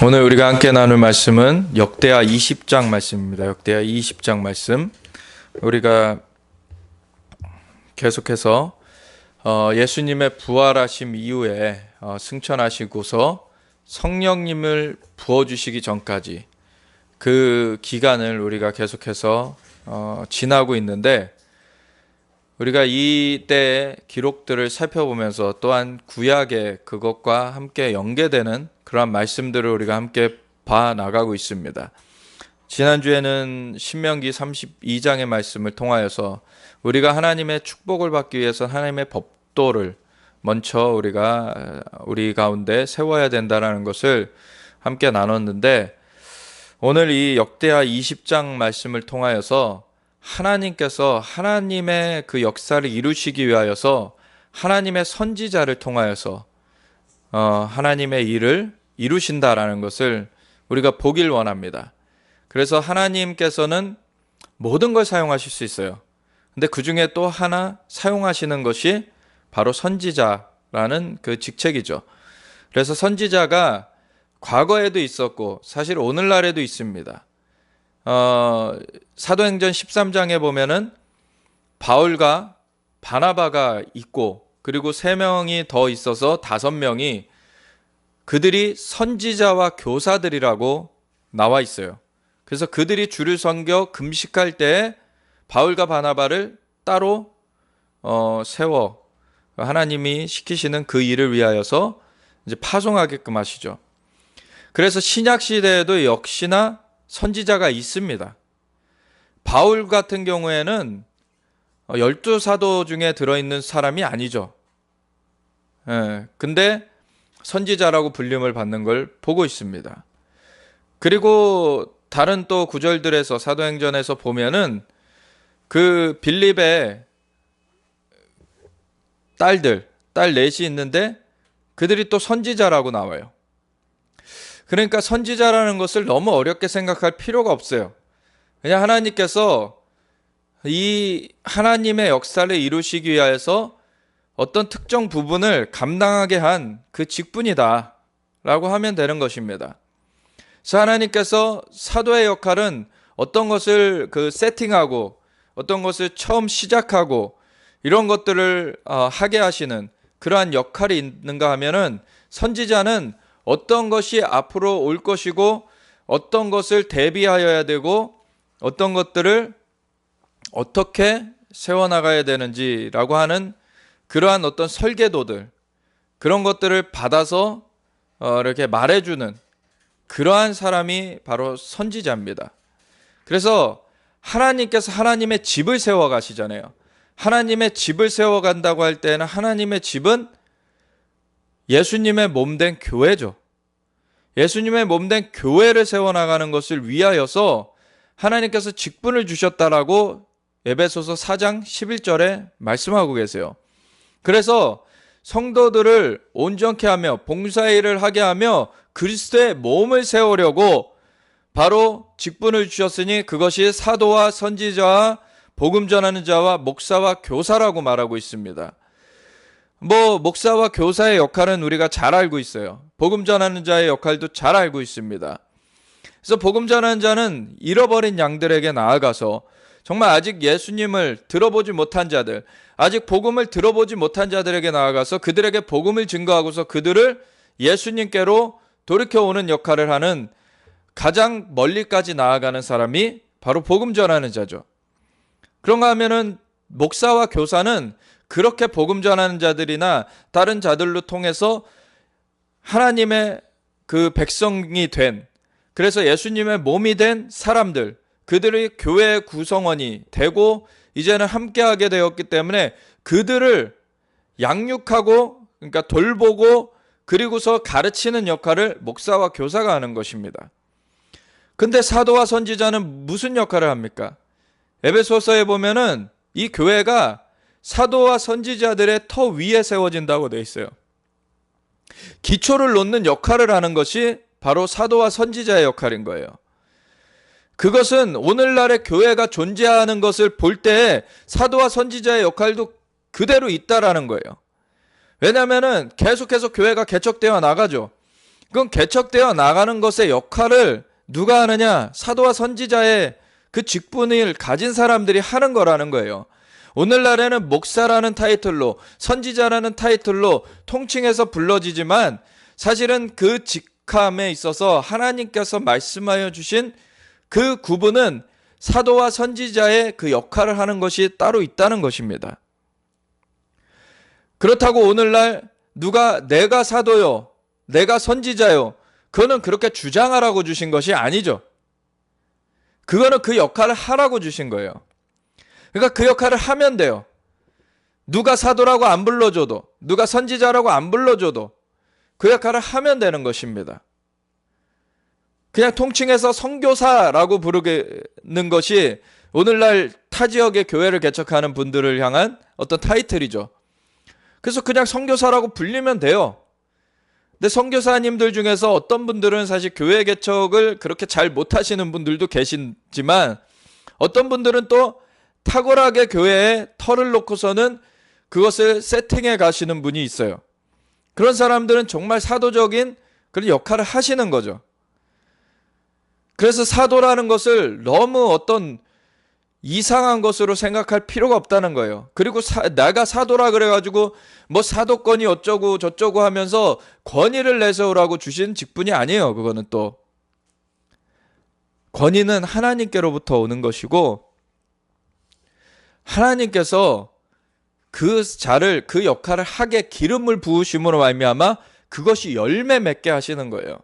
오늘 우리가 함께 나눌 말씀은 역대하 20장 말씀입니다. 역대하 20장 말씀. 우리가 계속해서 예수님의 부활하심 이후에 승천하시고서 성령님을 부어주시기 전까지 그 기간을 우리가 계속해서 지나고 있는데, 우리가 이때의 기록들을 살펴보면서 또한 구약의 그것과 함께 연계되는 그러한 말씀들을 우리가 함께 봐나가고 있습니다. 지난주에는 신명기 32장의 말씀을 통하여서 우리가 하나님의 축복을 받기 위해서 하나님의 법도를 먼저 우리 가운데 세워야 된다는 것을 함께 나눴는데, 오늘 이 역대하 20장 말씀을 통하여서 하나님께서 하나님의 그 역사를 이루시기 위하여서 하나님의 선지자를 통하여서 하나님의 일을 이루신다라는 것을 우리가 보길 원합니다. 그래서 하나님께서는 모든 걸 사용하실 수 있어요. 근데 그 중에 또 하나 사용하시는 것이 바로 선지자라는 그 직책이죠. 그래서 선지자가 과거에도 있었고 사실 오늘날에도 있습니다. 사도행전 13장에 보면은 바울과 바나바가 있고, 그리고 3명이 더 있어서 5명이 그들이 선지자와 교사들이라고 나와 있어요. 그래서 그들이 주를 섬겨 금식할 때 바울과 바나바를 따로 세워 하나님이 시키시는 그 일을 위하여서 이제 파송하게끔 하시죠. 그래서 신약 시대에도 역시나 선지자가 있습니다. 바울 같은 경우에는 12사도 중에 들어있는 사람이 아니죠. 근데 선지자라고 불림을 받는 걸 보고 있습니다. 그리고 다른 또 구절들에서 사도행전에서 보면은 그 빌립의 딸 넷이 있는데 그들이 또 선지자라고 나와요. 그러니까 선지자라는 것을 너무 어렵게 생각할 필요가 없어요. 그냥 하나님께서 이 하나님의 역사를 이루시기 위하여서 어떤 특정 부분을 감당하게 한 그 직분이다 라고 하면 되는 것입니다. 그래서 하나님께서 사도의 역할은 어떤 것을 세팅하고 어떤 것을 처음 시작하고 이런 것들을 하게 하시는 그러한 역할이 있는가 하면은, 선지자는 어떤 것이 앞으로 올 것이고 어떤 것을 대비하여야 되고 어떤 것들을 어떻게 세워나가야 되는지라고 하는 그러한 어떤 설계도들, 그런 것들을 받아서 이렇게 말해주는 그러한 사람이 바로 선지자입니다. 그래서 하나님께서 하나님의 집을 세워가시잖아요. 하나님의 집을 세워간다고 할 때는 하나님의 집은 예수님의 몸된 교회죠. 예수님의 몸된 교회를 세워나가는 것을 위하여서 하나님께서 직분을 주셨다라고 에베소서 4장 11절에 말씀하고 계세요. 그래서 성도들을 온전케 하며 봉사일을 하게 하며 그리스도의 몸을 세우려고 바로 직분을 주셨으니 그것이 사도와 선지자와 복음 전하는 자와 목사와 교사라고 말하고 있습니다. 목사와 교사의 역할은 우리가 잘 알고 있어요. 복음 전하는 자의 역할도 잘 알고 있습니다. 그래서 복음 전하는 자는 잃어버린 양들에게 나아가서 정말 아직 예수님을 들어보지 못한 자들, 아직 복음을 들어보지 못한 자들에게 나아가서 그들에게 복음을 증거하고서 그들을 예수님께로 돌이켜오는 역할을 하는, 가장 멀리까지 나아가는 사람이 바로 복음 전하는 자죠. 그런가 하면은 목사와 교사는 그렇게 복음 전하는 자들이나 다른 자들로 통해서 하나님의 그 백성이 된, 그래서 예수님의 몸이 된 사람들, 그들의 교회의 구성원이 되고 이제는 함께하게 되었기 때문에 그들을 양육하고, 그러니까 돌보고 그리고서 가르치는 역할을 목사와 교사가 하는 것입니다. 근데 사도와 선지자는 무슨 역할을 합니까? 에베소서에 보면은 이 교회가 사도와 선지자들의 터 위에 세워진다고 되어 있어요. 기초를 놓는 역할을 하는 것이 바로 사도와 선지자의 역할인 거예요. 그것은 오늘날의 교회가 존재하는 것을 볼 때 사도와 선지자의 역할도 그대로 있다라는 거예요. 왜냐하면은 계속해서 교회가 개척되어 나가죠. 그건 개척되어 나가는 것의 역할을 누가 하느냐? 사도와 선지자의 그 직분을 가진 사람들이 하는 거라는 거예요. 오늘날에는 목사라는 타이틀로, 선지자라는 타이틀로 통칭해서 불러지지만 사실은 그 직함에 있어서 하나님께서 말씀하여 주신 그 구분은 사도와 선지자의 그 역할을 하는 것이 따로 있다는 것입니다. 그렇다고 오늘날 누가 내가 사도요, 내가 선지자요, 그거는 그렇게 주장하라고 주신 것이 아니죠. 그거는 그 역할을 하라고 주신 거예요. 그러니까 그 역할을 하면 돼요. 누가 사도라고 안 불러줘도, 누가 선지자라고 안 불러줘도 그 역할을 하면 되는 것입니다. 그냥 통칭해서 선교사라고 부르는 것이 오늘날 타 지역의 교회를 개척하는 분들을 향한 어떤 타이틀이죠. 그래서 그냥 선교사라고 불리면 돼요. 근데 선교사님들 중에서 어떤 분들은 사실 교회 개척을 그렇게 잘 못하시는 분들도 계시지만 어떤 분들은 또 탁월하게 교회에 털을 놓고서는 그것을 세팅해 가시는 분이 있어요. 그런 사람들은 정말 사도적인 그런 역할을 하시는 거죠. 그래서 사도라는 것을 너무 어떤 이상한 것으로 생각할 필요가 없다는 거예요. 그리고 내가 사도라 그래가지고 뭐 사도권이 어쩌고 저쩌고 하면서 권위를 내세우라고 주신 직분이 아니에요. 그거는 또 권위는 하나님께로부터 오는 것이고 하나님께서 그 자를 그 역할을 하게 기름을 부으심으로 말미암아 그것이 열매 맺게 하시는 거예요.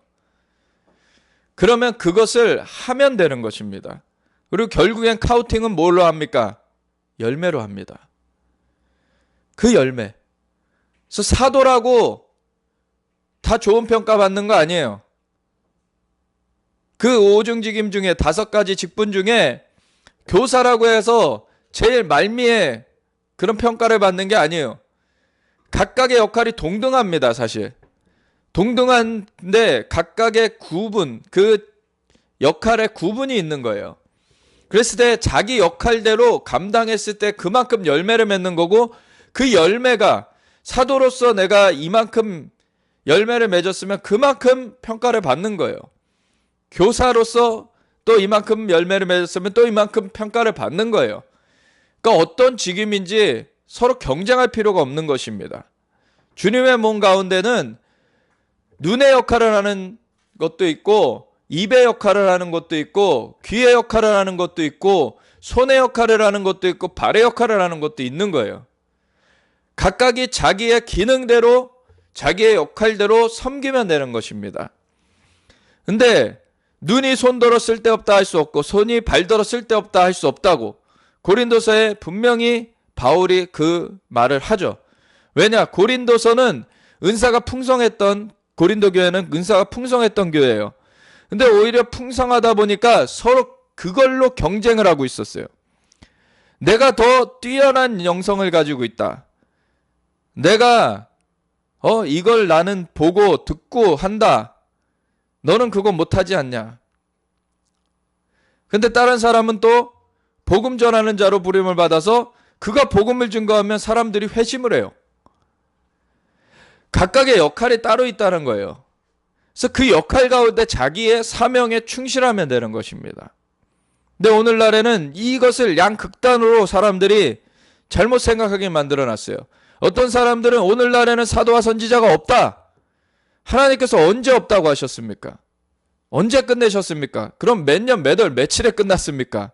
그러면 그것을 하면 되는 것입니다. 그리고 결국엔 카우팅은 뭘로 합니까? 열매로 합니다. 그 열매. 그래서 사도라고 다 좋은 평가 받는 거 아니에요. 그 오중직임 중에 5가지 직분 중에 교사라고 해서 제일 말미에 그런 평가를 받는 게 아니에요. 각각의 역할이 동등합니다, 사실. 동등한데 각각의 구분, 그 역할의 구분이 있는 거예요. 그랬을 때 자기 역할대로 감당했을 때 그만큼 열매를 맺는 거고 그 열매가 사도로서 내가 이만큼 열매를 맺었으면 그만큼 평가를 받는 거예요. 교사로서 또 이만큼 열매를 맺었으면 또 이만큼 평가를 받는 거예요. 그러니까 어떤 직임인지 서로 경쟁할 필요가 없는 것입니다. 주님의 몸 가운데는 눈의 역할을 하는 것도 있고 입의 역할을 하는 것도 있고 귀의 역할을 하는 것도 있고 손의 역할을 하는 것도 있고 발의 역할을 하는 것도 있는 거예요. 각각이 자기의 기능대로 자기의 역할대로 섬기면 되는 것입니다. 근데 눈이 손더러 쓸데없다 할 수 없고 손이 발더러 쓸데없다 할 수 없다고 고린도서에 분명히 바울이 그 말을 하죠. 왜냐? 고린도서는 은사가 풍성했던 고린도 교회는 은사가 풍성했던 교회예요. 근데 오히려 풍성하다 보니까 서로 그걸로 경쟁을 하고 있었어요. 내가 더 뛰어난 영성을 가지고 있다. 내가 이걸 나는 보고 듣고 한다. 너는 그거 못하지 않냐. 근데 다른 사람은 또 복음 전하는 자로 부름을 받아서 그가 복음을 증거하면 사람들이 회심을 해요. 각각의 역할이 따로 있다는 거예요. 그래서 그 역할 가운데 자기의 사명에 충실하면 되는 것입니다. 근데 오늘날에는 이것을 양극단으로 사람들이 잘못 생각하게 만들어놨어요. 어떤 사람들은 오늘날에는 사도와 선지자가 없다. 하나님께서 언제 없다고 하셨습니까? 언제 끝내셨습니까? 그럼 몇 년, 몇 월, 며칠에 끝났습니까?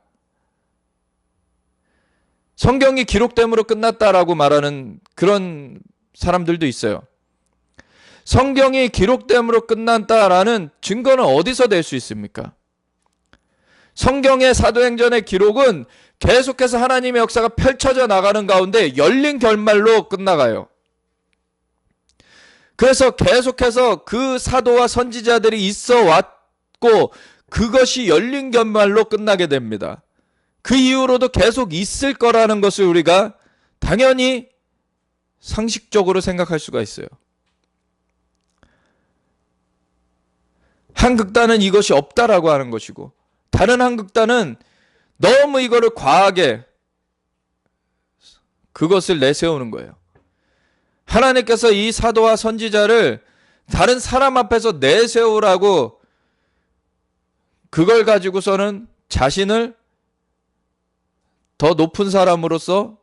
성경이 기록됨으로 끝났다라고 말하는 그런 사람들도 있어요. 성경이 기록됨으로 끝났다라는 증거는 어디서 낼 수 있습니까? 성경의 사도행전의 기록은 계속해서 하나님의 역사가 펼쳐져 나가는 가운데 열린 결말로 끝나가요. 그래서 계속해서 그 사도와 선지자들이 있어 왔고 그것이 열린 결말로 끝나게 됩니다. 그 이후로도 계속 있을 거라는 것을 우리가 당연히 상식적으로 생각할 수가 있어요. 한 극단은 이것이 없다라고 하는 것이고 다른 한 극단은 너무 이거를 과하게 그것을 내세우는 거예요. 하나님께서 이 사도와 선지자를 다른 사람 앞에서 내세우라고 그걸 가지고서는 자신을 더 높은 사람으로서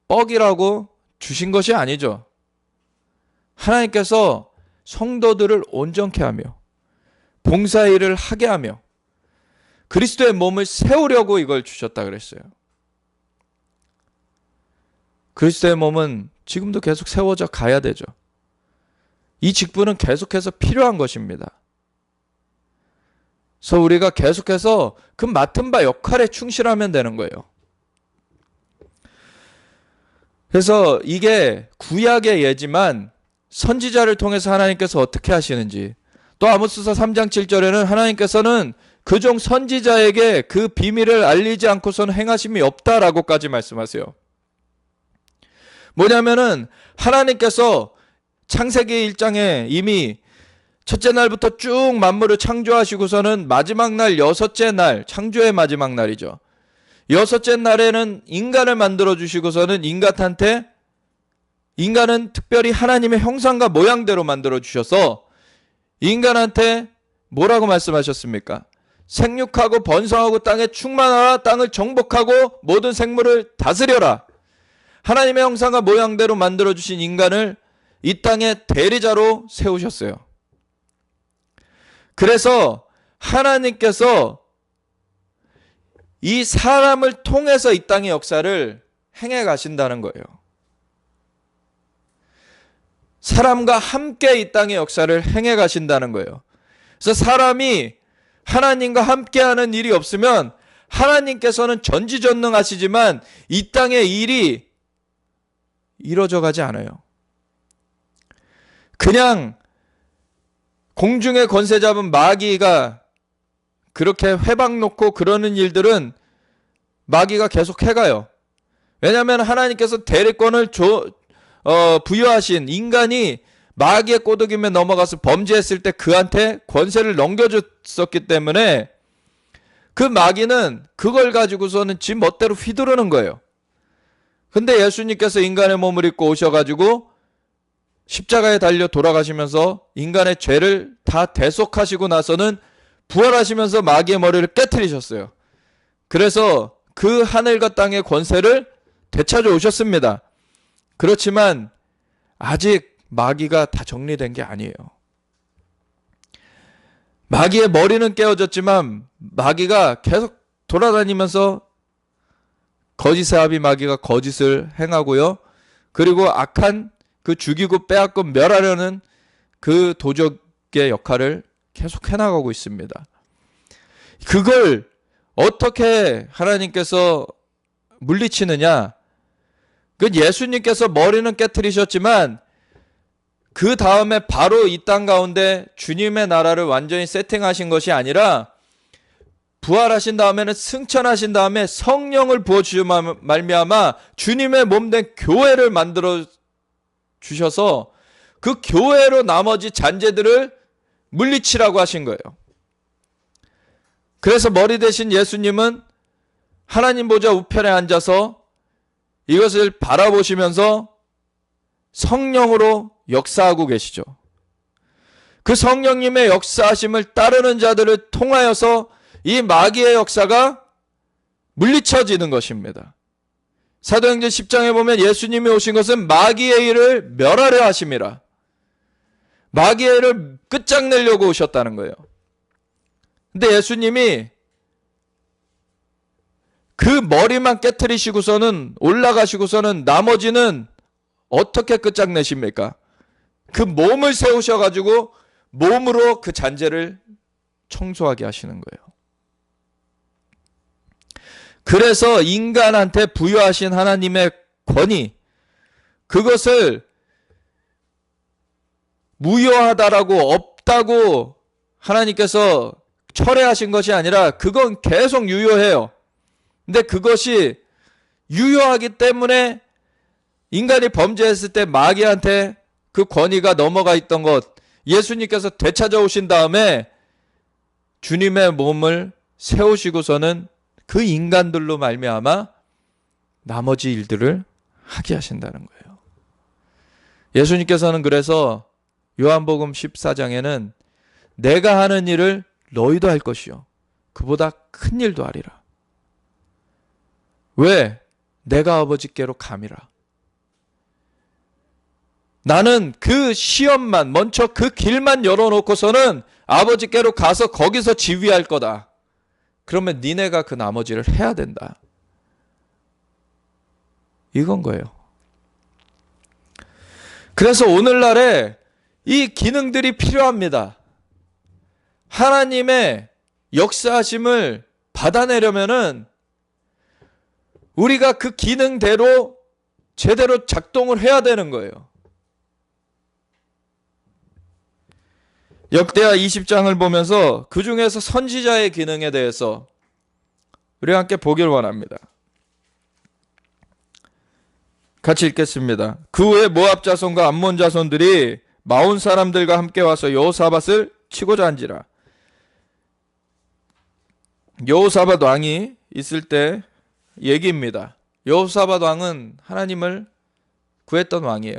뻑이라고 주신 것이 아니죠. 하나님께서 성도들을 온전케 하며 봉사일을 하게 하며 그리스도의 몸을 세우려고 이걸 주셨다 그랬어요. 그리스도의 몸은 지금도 계속 세워져 가야 되죠. 이 직분은 계속해서 필요한 것입니다. 그래서 우리가 계속해서 그 맡은 바 역할에 충실하면 되는 거예요. 그래서 이게 구약의 예지만 선지자를 통해서 하나님께서 어떻게 하시는지, 또 아모스서 3장 7절에는 하나님께서는 그종 선지자에게 그 비밀을 알리지 않고서는 행하심이 없다라고까지 말씀하세요. 뭐냐면은 하나님께서 창세기 1장에 이미 첫째 날부터 쭉 만물을 창조하시고서는 마지막 날 여섯째 날, 창조의 마지막 날이죠. 여섯째 날에는 인간을 만들어 주시고서는 인간은 특별히 하나님의 형상과 모양대로 만들어 주셔서 인간한테 뭐라고 말씀하셨습니까? 생육하고 번성하고 땅에 충만하라, 땅을 정복하고 모든 생물을 다스려라. 하나님의 형상과 모양대로 만들어 주신 인간을 이 땅의 대리자로 세우셨어요. 그래서 하나님께서 이 사람을 통해서 이 땅의 역사를 행해 가신다는 거예요. 사람과 함께 이 땅의 역사를 행해 가신다는 거예요. 그래서 사람이 하나님과 함께하는 일이 없으면 하나님께서는 전지전능하시지만 이 땅의 일이 이루어져 가지 않아요. 그냥 공중의 권세 잡은 마귀가 그렇게 회방 놓고 그러는 일들은 마귀가 계속 해가요. 왜냐하면 하나님께서 대리권을 부여하신 인간이 마귀의 꼬드김에 넘어가서 범죄했을 때 그한테 권세를 넘겨줬었기 때문에 그 마귀는 그걸 가지고서는 지 멋대로 휘두르는 거예요. 근데 예수님께서 인간의 몸을 입고 오셔가지고 십자가에 달려 돌아가시면서 인간의 죄를 다 대속하시고 나서는 부활하시면서 마귀의 머리를 깨트리셨어요. 그래서 그 하늘과 땅의 권세를 되찾아 오셨습니다. 그렇지만 아직 마귀가 다 정리된 게 아니에요. 마귀의 머리는 깨어졌지만 마귀가 계속 돌아다니면서 거짓의 아비 마귀가 거짓을 행하고요. 그리고 악한 그 죽이고 빼앗고 멸하려는 그 도적의 역할을 계속 해나가고 있습니다. 그걸 어떻게 하나님께서 물리치느냐? 그 예수님께서 머리는 깨트리셨지만 그 다음에 바로 이 땅 가운데 주님의 나라를 완전히 세팅하신 것이 아니라 부활하신 다음에는 승천하신 다음에 성령을 부어주시고 말미암아 주님의 몸된 교회를 만들어 주셔서 그 교회로 나머지 잔재들을 물리치라고 하신 거예요. 그래서 머리 대신 예수님은 하나님 보좌 우편에 앉아서 이것을 바라보시면서 성령으로 역사하고 계시죠. 그 성령님의 역사하심을 따르는 자들을 통하여서 이 마귀의 역사가 물리쳐지는 것입니다. 사도행전 10장에 보면 예수님이 오신 것은 마귀의 일을 멸하려 하심이라. 마귀의 일을 끝장내려고 오셨다는 거예요. 근데 예수님이 그 머리만 깨트리시고서는 올라가시고서는 나머지는 어떻게 끝장내십니까? 그 몸을 세우셔가지고 몸으로 그 잔재를 청소하게 하시는 거예요. 그래서 인간한테 부여하신 하나님의 권위, 그것을 무효하다라고 없다고 하나님께서 철회하신 것이 아니라 그건 계속 유효해요. 근데 그것이 유효하기 때문에 인간이 범죄했을 때 마귀한테 그 권위가 넘어가 있던 것, 예수님께서 되찾아오신 다음에 주님의 몸을 세우시고서는 그 인간들로 말미암아 나머지 일들을 하게 하신다는 거예요. 예수님께서는 그래서 요한복음 14장에는 내가 하는 일을 너희도 할 것이요 그보다 큰 일도 하리라. 왜? 내가 아버지께로 감이라. 나는 그 시험만 먼저 그 길만 열어놓고서는 아버지께로 가서 거기서 지휘할 거다. 그러면 니네가 그 나머지를 해야 된다. 이건 거예요. 그래서 오늘날에 이 기능들이 필요합니다. 하나님의 역사하심을 받아내려면은 우리가 그 기능대로 제대로 작동을 해야 되는 거예요. 역대하 20장을 보면서 그 중에서 선지자의 기능에 대해서 우리 함께 보길 원합니다. 같이 읽겠습니다. 그 후에 모압 자손과 암몬 자손들이 마온 사람들과 함께 와서 여호사밧을 치고자 한지라. 여호사밧 왕이 있을 때 얘기입니다. 여호사밧 왕은 하나님을 구했던 왕이에요.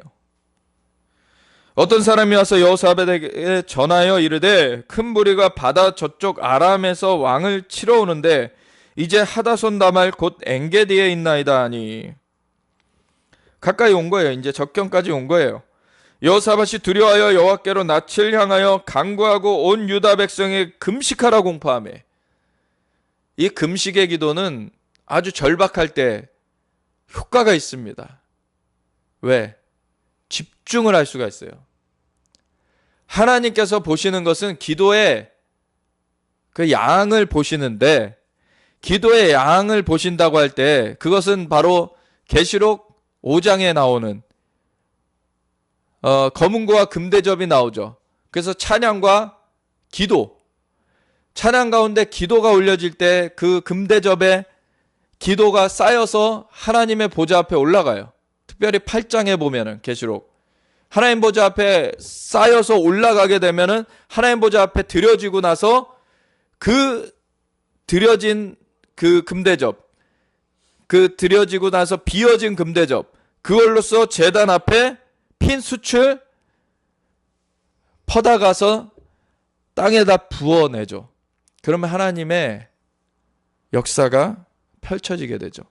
어떤 사람이 와서 여호사밧에게 전하여 이르되 큰 무리가 바다 저쪽 아람에서 왕을 치러 오는데 이제 하다손 다말 곧 엔게디에 있나이다 하니. 가까이 온 거예요. 이제 적경까지 온 거예요. 여호사밧이 두려워하여 여호와께로 낯을 향하여 간구하고 온 유다 백성에 금식하라 공포하며. 이 금식의 기도는 아주 절박할 때 효과가 있습니다. 왜? 집중을 할 수가 있어요. 하나님께서 보시는 것은 기도의 그 양을 보시는데, 기도의 양을 보신다고 할 때 그것은 바로 계시록 5장에 나오는 검은고와 금대접이 나오죠. 그래서 찬양과 기도, 찬양 가운데 기도가 올려질 때 그 금대접에 기도가 쌓여서 하나님의 보좌 앞에 올라가요. 특별히 8장에 보면은 계시록 하나님 보좌 앞에 쌓여서 올라가게 되면은 하나님 보좌 앞에 드려지고 나서 그 드려진 그 금대접, 그 드려지고 나서 비어진 금대접, 그걸로써 제단 앞에 핀 숯을 퍼다가서 땅에다 부어내죠. 그러면 하나님의 역사가 펼쳐지게 되죠.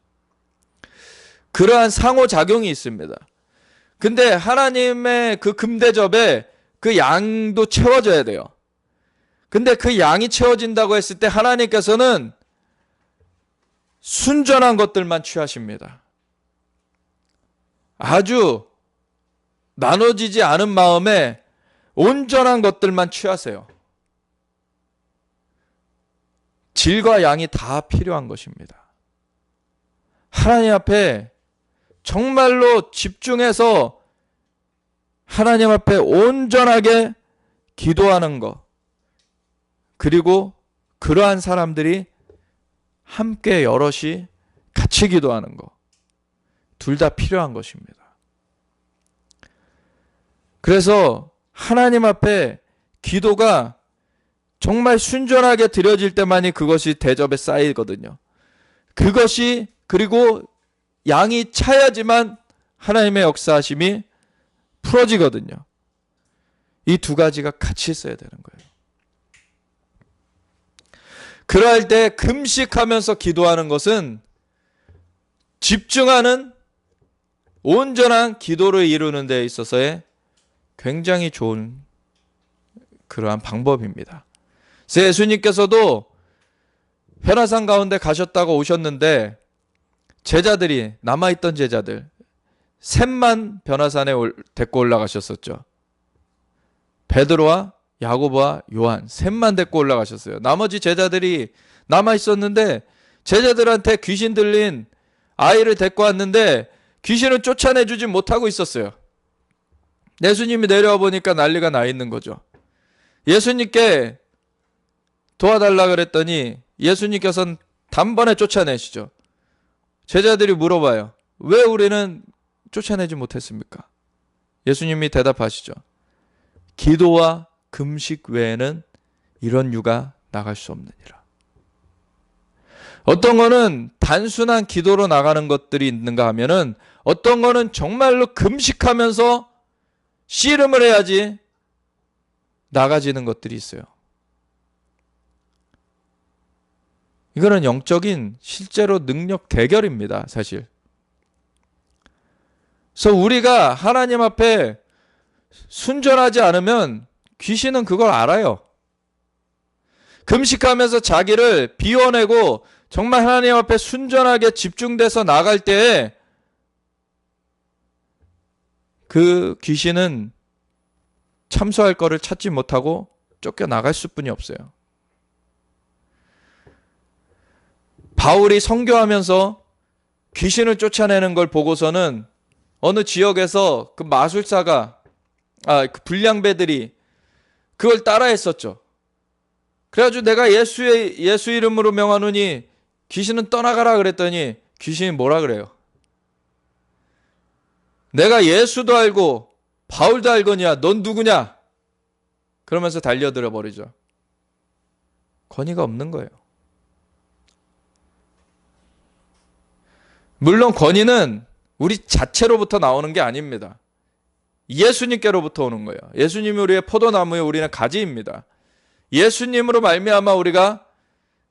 그러한 상호작용이 있습니다. 근데 하나님의 그 금대접에 그 양도 채워져야 돼요. 근데 그 양이 채워진다고 했을 때 하나님께서는 순전한 것들만 취하십니다. 아주 나눠지지 않은 마음에 온전한 것들만 취하세요. 질과 양이 다 필요한 것입니다. 하나님 앞에 정말로 집중해서 하나님 앞에 온전하게 기도하는 것, 그리고 그러한 사람들이 함께 여럿이 같이 기도하는 것, 둘 다 필요한 것입니다. 그래서 하나님 앞에 기도가 정말 순전하게 드려질 때만이 그것이 대접에 쌓이거든요. 그것이, 그리고 양이 차야지만 하나님의 역사하심이 풀어지거든요. 이 두 가지가 같이 있어야 되는 거예요. 그럴 때 금식하면서 기도하는 것은 집중하는 온전한 기도를 이루는 데 있어서의 굉장히 좋은 그러한 방법입니다. 예수님께서도 변화산 가운데 가셨다가 오셨는데 제자들이, 남아있던 제자들 셋만 변화산에 데리고 올라가셨었죠. 베드로와 야고보와 요한 셋만 데리고 올라가셨어요. 나머지 제자들이 남아있었는데 제자들한테 귀신 들린 아이를 데리고 왔는데 귀신을 쫓아내주지 못하고 있었어요. 예수님이 내려와 보니까 난리가 나 있는 거죠. 예수님께 도와달라 그랬더니 예수님께서는 단번에 쫓아내시죠. 제자들이 물어봐요. 왜 우리는 쫓아내지 못했습니까? 예수님이 대답하시죠. 기도와 금식 외에는 이런 유가 나갈 수 없느니라. 어떤 거는 단순한 기도로 나가는 것들이 있는가 하면은 어떤 거는 정말로 금식하면서 씨름을 해야지 나가지는 것들이 있어요. 이거는 영적인 실제로 능력 대결입니다, 사실. 그래서 우리가 하나님 앞에 순전하지 않으면 귀신은 그걸 알아요. 금식하면서 자기를 비워내고 정말 하나님 앞에 순전하게 집중돼서 나갈 때에 그 귀신은 참소할 거를 찾지 못하고 쫓겨나갈 수뿐이 없어요. 바울이 선교하면서 귀신을 쫓아내는 걸 보고서는 어느 지역에서 그 마술사가 그 불량배들이 그걸 따라했었죠. 그래가지고 내가 예수 이름으로 명하노니 귀신은 떠나가라 그랬더니 귀신이 뭐라 그래요? 내가 예수도 알고 바울도 알거냐? 넌 누구냐? 그러면서 달려들어 버리죠. 권위가 없는 거예요. 물론 권위는 우리 자체로부터 나오는 게 아닙니다. 예수님께로부터 오는 거예요. 예수님이 우리의 포도나무에 우리는 가지입니다. 예수님으로 말미암아 우리가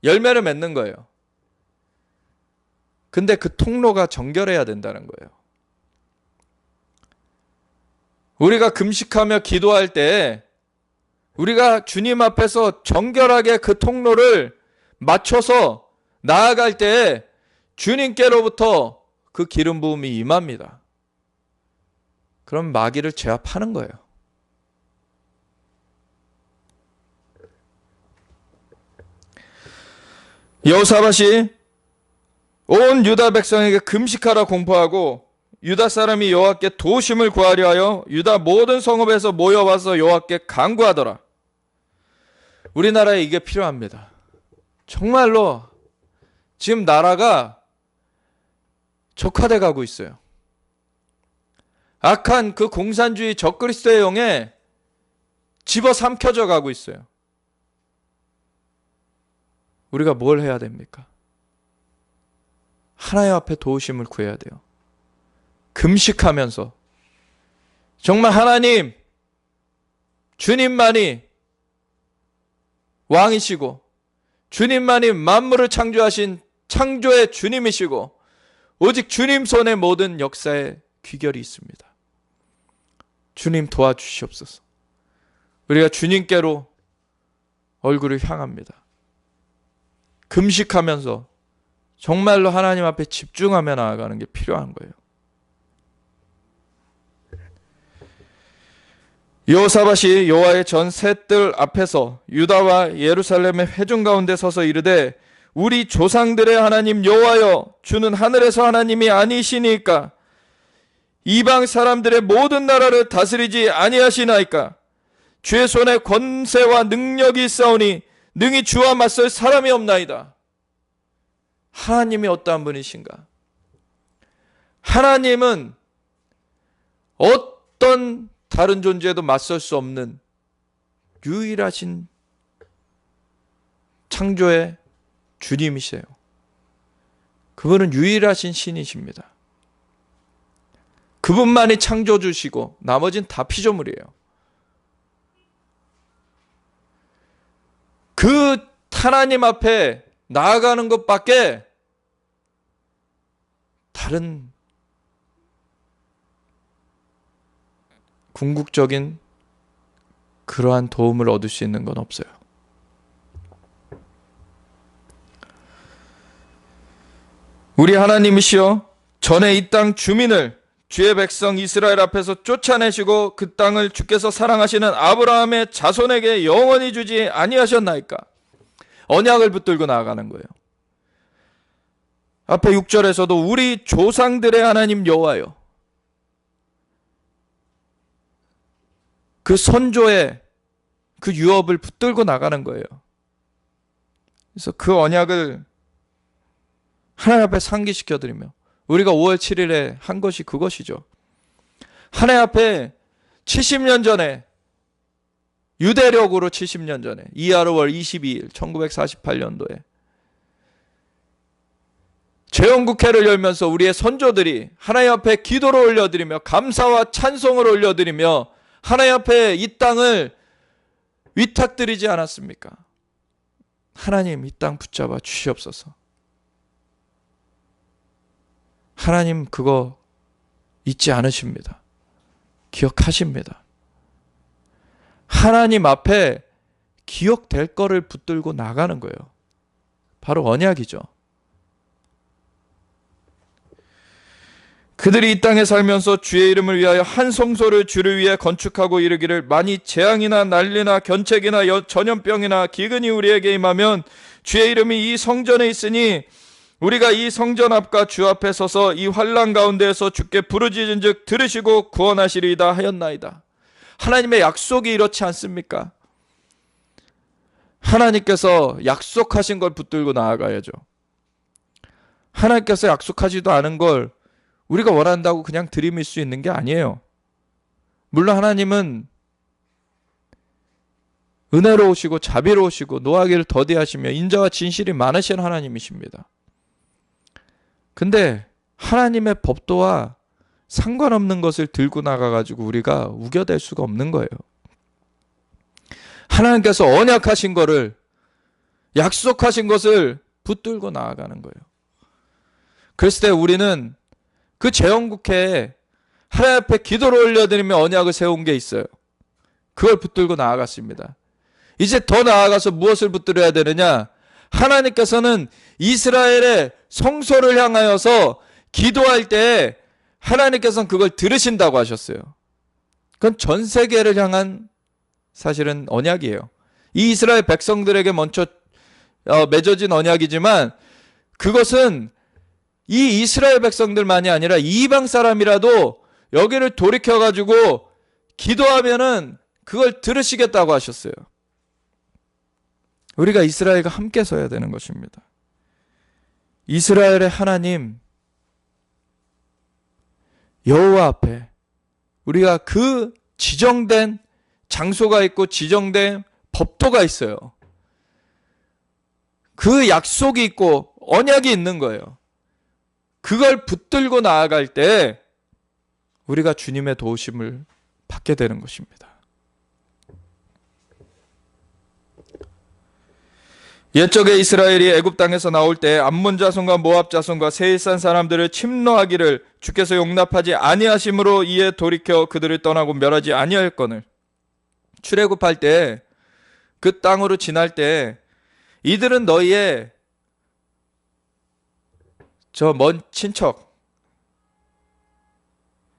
열매를 맺는 거예요. 근데 그 통로가 정결해야 된다는 거예요. 우리가 금식하며 기도할 때 우리가 주님 앞에서 정결하게 그 통로를 맞춰서 나아갈 때 주님께로부터 그 기름 부음이 임합니다. 그럼 마귀를 제압하는 거예요. 여호사밧이 온 유다 백성에게 금식하라 공포하고 유다 사람이 여호와께 도심을 구하려 하여 유다 모든 성읍에서 모여와서 여호와께 간구하더라. 우리나라에 이게 필요합니다. 정말로 지금 나라가 적화돼 가고 있어요. 악한 그 공산주의 적그리스도의 영에 집어삼켜져 가고 있어요. 우리가 뭘 해야 됩니까? 하나님 앞에 도우심을 구해야 돼요. 금식하면서 정말 하나님, 주님만이 왕이시고 주님만이 만물을 창조하신 창조의 주님이시고 오직 주님 손에 모든 역사의 귀결이 있습니다. 주님 도와주시옵소서. 우리가 주님께로 얼굴을 향합니다. 금식하면서 정말로 하나님 앞에 집중하며 나아가는 게 필요한 거예요. 여호사밧이 여호와의 전 셋들 앞에서 유다와 예루살렘의 회중 가운데 서서 이르되 우리 조상들의 하나님 여호와여 주는 하늘에서 하나님이 아니시니까 이방 사람들의 모든 나라를 다스리지 아니하시나이까 주의 손에 권세와 능력이 있사오니 능히 주와 맞설 사람이 없나이다. 하나님이 어떠한 분이신가? 하나님은 어떤 다른 존재도 맞설 수 없는 유일하신 창조의 주님이세요. 그분은 유일하신 신이십니다. 그분만이 창조주시고 나머지는 다 피조물이에요. 그 하나님 앞에 나아가는 것밖에 다른 궁극적인 그러한 도움을 얻을 수 있는 건 없어요. 우리 하나님이시여 전에 이 땅 주민을 주의 백성 이스라엘 앞에서 쫓아내시고 그 땅을 주께서 사랑하시는 아브라함의 자손에게 영원히 주지 아니하셨나이까? 언약을 붙들고 나아가는 거예요. 앞에 6절에서도 우리 조상들의 하나님 여호와여, 그 선조의 그 유업을 붙들고 나가는 거예요. 그래서 그 언약을 하나님 앞에 상기시켜드리며 우리가 5월 7일에 한 것이 그것이죠. 하나님 앞에 70년 전에 유대력으로 70년 전에 이하르월 22일 1948년도에 재헌국회를 열면서 우리의 선조들이 하나님 앞에 기도를 올려드리며 감사와 찬송을 올려드리며 하나님 앞에 이 땅을 위탁드리지 않았습니까? 하나님, 이 땅 붙잡아 주시옵소서. 하나님 그거 잊지 않으십니다. 기억하십니다. 하나님 앞에 기억될 거를 붙들고 나가는 거예요. 바로 언약이죠. 그들이 이 땅에 살면서 주의 이름을 위하여 한 성소를 주를 위해 건축하고 이르기를, 만이 재앙이나 난리나 견책이나 전염병이나 기근이 우리에게 임하면 주의 이름이 이 성전에 있으니 우리가 이 성전 앞과 주 앞에 서서 이 환난 가운데에서 주께 부르짖은즉 들으시고 구원하시리이다 하였나이다. 하나님의 약속이 이렇지 않습니까? 하나님께서 약속하신 걸 붙들고 나아가야죠. 하나님께서 약속하지도 않은 걸 우리가 원한다고 그냥 들이밀 수 있는 게 아니에요. 물론 하나님은 은혜로우시고 자비로우시고 노하기를 더디하시며 인자와 진실이 많으신 하나님이십니다. 근데 하나님의 법도와 상관없는 것을 들고 나가가지고 우리가 우겨댈 수가 없는 거예요. 하나님께서 언약하신 거를, 약속하신 것을 붙들고 나아가는 거예요. 그랬을 때 우리는 그 재헌국회에 하나님 앞에 기도를 올려드리며 언약을 세운 게 있어요. 그걸 붙들고 나아갔습니다. 이제 더 나아가서 무엇을 붙들어야 되느냐? 하나님께서는 이스라엘의 성소를 향하여서 기도할 때 하나님께서는 그걸 들으신다고 하셨어요. 그건 전 세계를 향한 사실은 언약이에요. 이 이스라엘 백성들에게 먼저 맺어진 언약이지만 그것은 이 이스라엘 백성들만이 아니라 이방 사람이라도 여기를 돌이켜가지고 기도하면은 그걸 들으시겠다고 하셨어요. 우리가 이스라엘과 함께 서야 되는 것입니다. 이스라엘의 하나님 여호와 앞에 우리가 그 지정된 장소가 있고 지정된 법도가 있어요. 그 약속이 있고 언약이 있는 거예요. 그걸 붙들고 나아갈 때 우리가 주님의 도우심을 받게 되는 것입니다. 옛적에 이스라엘이 애굽 땅에서 나올 때 암몬 자손과 모압 자손과 세일산 사람들을 침노하기를 주께서 용납하지 아니하심으로 이에 돌이켜 그들을 떠나고 멸하지 아니하였거늘, 출애굽할 때 그 땅으로 지날 때 이들은 너희의 저 먼 친척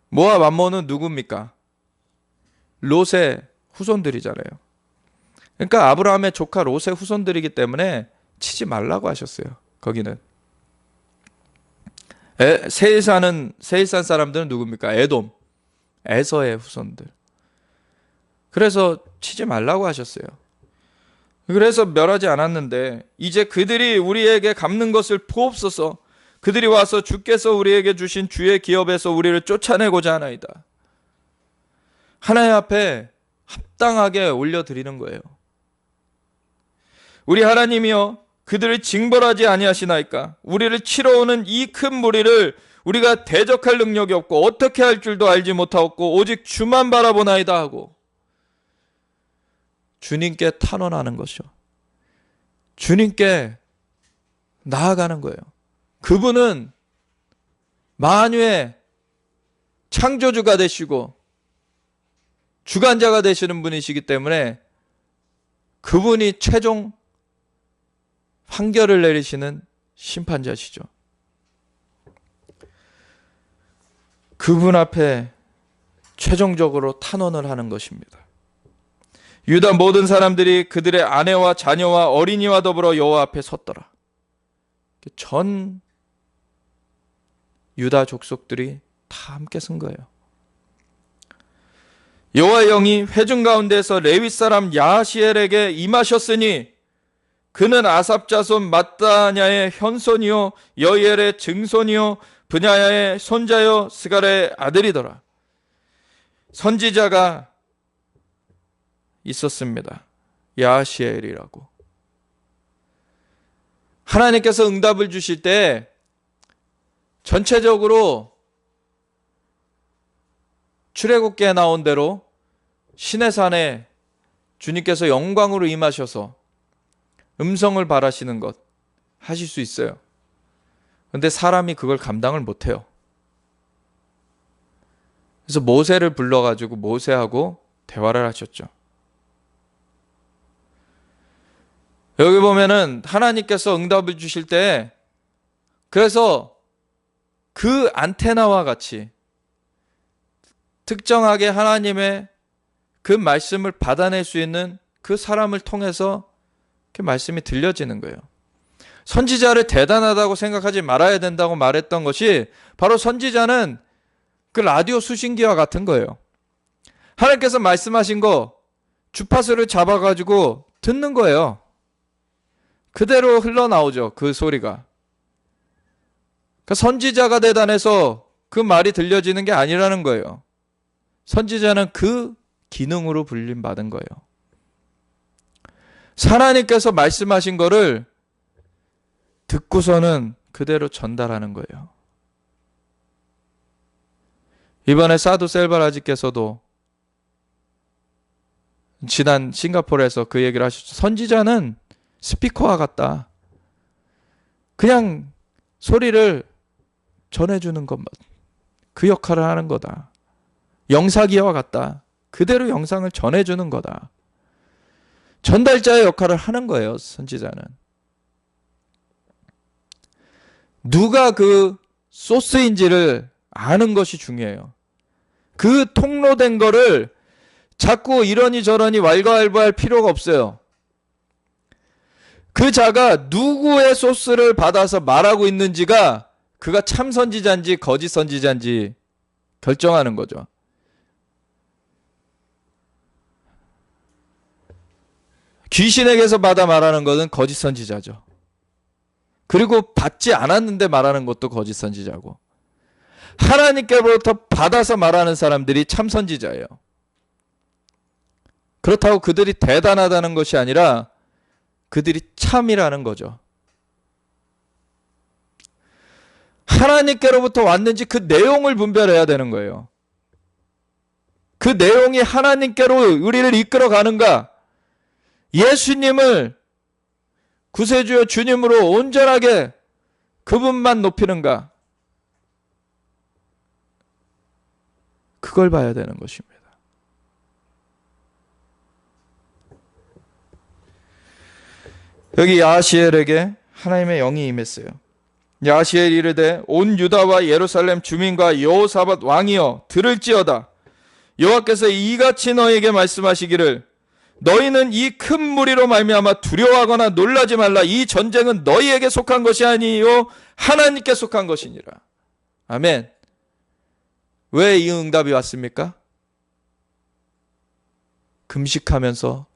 모압 암몬은 누굽니까? 롯의 후손들이잖아요. 그러니까 아브라함의 조카 롯의 후손들이기 때문에 치지 말라고 하셨어요. 거기는 세일산 사람들은 누굽니까? 에돔, 에서의 후손들. 그래서 치지 말라고 하셨어요. 그래서 멸하지 않았는데 이제 그들이 우리에게 갚는 것을 보옵소서. 그들이 와서 주께서 우리에게 주신 주의 기업에서 우리를 쫓아내고자 하나이다. 하나님 앞에 합당하게 올려드리는 거예요. 우리 하나님이여, 그들을 징벌하지 아니하시나이까? 우리를 치러 오는 이 큰 무리를 우리가 대적할 능력이 없고 어떻게 할 줄도 알지 못하옵고 오직 주만 바라보나이다 하고 주님께 탄원하는 것이요, 주님께 나아가는 거예요. 그분은 만유의 창조주가 되시고 주관자가 되시는 분이시기 때문에 그분이 최종 판결을 내리시는 심판자시죠. 그분 앞에 최종적으로 탄원을 하는 것입니다. 유다 모든 사람들이 그들의 아내와 자녀와 어린이와 더불어 여호와 앞에 섰더라. 전 유다 족속들이 다 함께 선 거예요. 여호와의 영이 회중 가운데서 레위 사람 야하시엘에게 임하셨으니 그는 아삽 자손 마따냐의 현손이요 여이엘의 증손이요 브냐야의 손자요 스갈의 아들이더라. 선지자가 있었습니다. 야하시엘이라고. 하나님께서 응답을 주실 때 전체적으로 출애굽기에 나온 대로 시내산에 주님께서 영광으로 임하셔서 음성을 발하시는 것 하실 수 있어요. 근데 사람이 그걸 감당을 못해요. 그래서 모세를 불러가지고 모세하고 대화를 하셨죠. 여기 보면은 하나님께서 응답을 주실 때 그래서 그 안테나와 같이 특정하게 하나님의 그 말씀을 받아낼 수 있는 그 사람을 통해서 그 말씀이 들려지는 거예요. 선지자를 대단하다고 생각하지 말아야 된다고 말했던 것이 바로 선지자는 그 라디오 수신기와 같은 거예요. 하나님께서 말씀하신 거 주파수를 잡아가지고 듣는 거예요. 그대로 흘러나오죠. 그 소리가. 그러니까 선지자가 대단해서 그 말이 들려지는 게 아니라는 거예요. 선지자는 그 기능으로 불림받은 거예요. 하나님께서 말씀하신 거를 듣고서는 그대로 전달하는 거예요. 이번에 사두 셀바라지께서도 지난 싱가포르에서 그 얘기를 하셨죠. 선지자는 스피커와 같다. 그냥 소리를 전해주는 것만 그 역할을 하는 거다. 영사기와 같다. 그대로 영상을 전해주는 거다. 전달자의 역할을 하는 거예요. 선지자는. 누가 그 소스인지를 아는 것이 중요해요. 그 통로된 거를 자꾸 이러니 저러니 왈가왈부할 필요가 없어요. 그 자가 누구의 소스를 받아서 말하고 있는지가 그가 참 선지자인지 거짓 선지자인지 결정하는 거죠. 귀신에게서 받아 말하는 것은 거짓 선지자죠. 그리고 받지 않았는데 말하는 것도 거짓 선지자고, 하나님께로부터 받아서 말하는 사람들이 참 선지자예요. 그렇다고 그들이 대단하다는 것이 아니라 그들이 참이라는 거죠. 하나님께로부터 왔는지 그 내용을 분별해야 되는 거예요. 그 내용이 하나님께로 우리를 이끌어 가는가, 예수님을 구세주여 주님으로 온전하게 그분만 높이는가, 그걸 봐야 되는 것입니다. 여기 야하시엘에게 하나님의 영이 임했어요. 야하시엘이 이르되 온 유다와 예루살렘 주민과 여호사밧 왕이여 들을지어다. 여호와께서 이같이 너에게 말씀하시기를 너희는 이 큰 무리로 말미암아 두려워하거나 놀라지 말라. 이 전쟁은 너희에게 속한 것이 아니요 하나님께 속한 것이니라. 아멘. 왜 이 응답이 왔습니까? 금식하면서